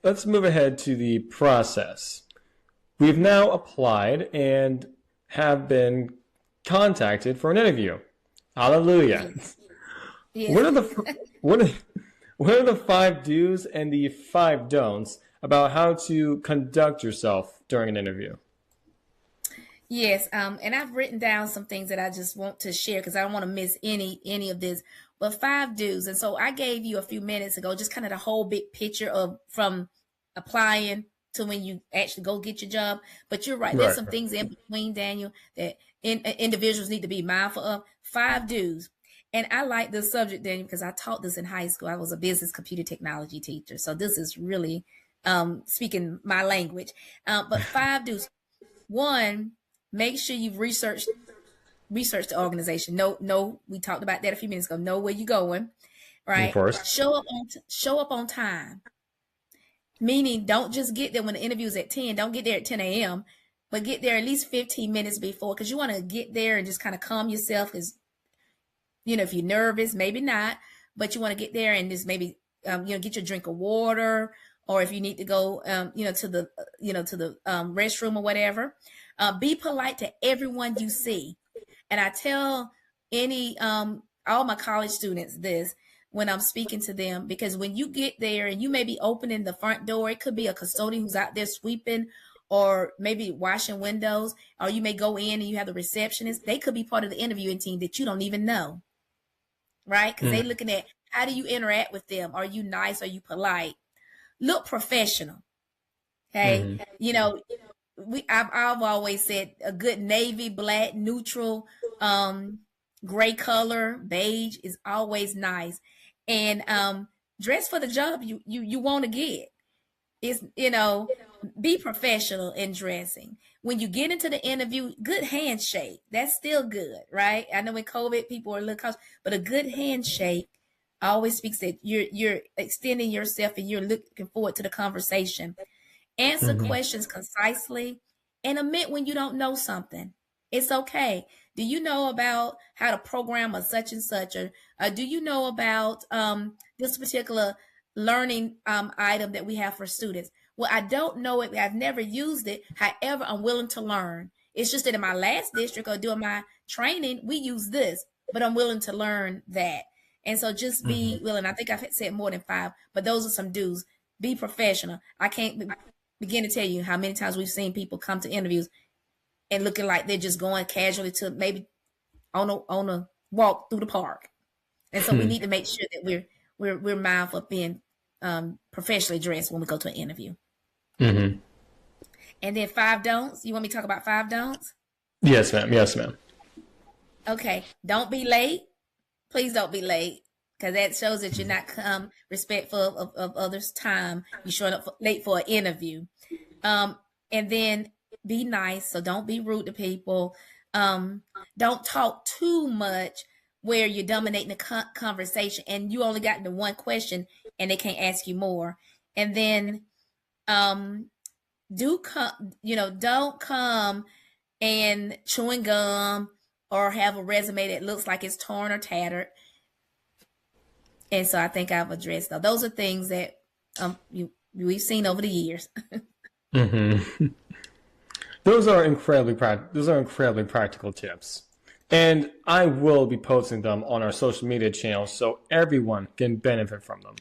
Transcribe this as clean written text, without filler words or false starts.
let's move ahead to the process. We've now applied and have been contacted for an interview. Hallelujah. Yes. What are the what are, what are the five do's and the five don'ts about how to conduct yourself during an interview? Yes, and I've written down some things that I just want to share because I don't want to miss any of this. But five do's, and so I gave you a few minutes ago just kind of the whole big picture of from applying to when you actually go get your job. But you're right, there's Right. some things in between, Daniel, that individuals need to be mindful of. Five do's, and I like this subject, Daniel, because I taught this in high school. I was a business computer technology teacher, so this is really speaking my language. But five do's. One, make sure you've research the organization. No, we talked about that a few minutes ago. Know where you're going, Of right? course. Show up on time. Meaning, don't just get there when the interview is at 10. Don't get there at 10 a.m., but get there at least 15 minutes before because you want to get there and just kind of calm yourself. Because if you're nervous, maybe not, but you want to get there and just maybe get your drink of water, or if you need to go to the restroom or whatever. Be polite to everyone you see. And I tell all my college students this when I'm speaking to them, because when you get there and you may be opening the front door, it could be a custodian who's out there sweeping or maybe washing windows, or you may go in and you have the receptionist. They could be part of the interviewing team that you don't even know, right? Because they're looking at how do you interact with them? Are you nice? Are you polite? Look professional. Okay. I've always said a good navy, black, neutral, gray color, beige is always nice. And dress for the job you want to get. It's be professional in dressing. When you get into the interview, good handshake. That's still good, right? I know in COVID people are a little cautious, but a good handshake always speaks that you're extending yourself and you're looking forward to the conversation. Answer questions concisely and admit when you don't know something. It's okay. Do you know about how to program a such and such? Or do you know about this particular learning item that we have for students? Well, I don't know it. I've never used it. However, I'm willing to learn. It's just that in my last district or doing my training, we use this, but I'm willing to learn that. And so just be willing. I think I've said more than five, but those are some do's. Be professional. I can't begin to tell you how many times we've seen people come to interviews and looking like they're just going casually to maybe on a walk through the park. And so we need to make sure that we're mindful of being professionally dressed when we go to an interview. Mm-hmm. And then five don'ts. You want me to talk about five don'ts? Yes, ma'am. Yes, ma'am. Okay. Don't be late. Please don't be late, because that shows that you're not respectful of others' time. You're showing up late for an interview. And then be nice. So don't be rude to people. Don't talk too much where you're dominating the conversation and you only got the one question and they can't ask you more. And then don't come and chewing gum or have a resume that looks like it's torn or tattered. And so I think I've addressed those. Those are things that we've seen over the years. Those are incredibly practical tips. And I will be posting them on our social media channels so everyone can benefit from them.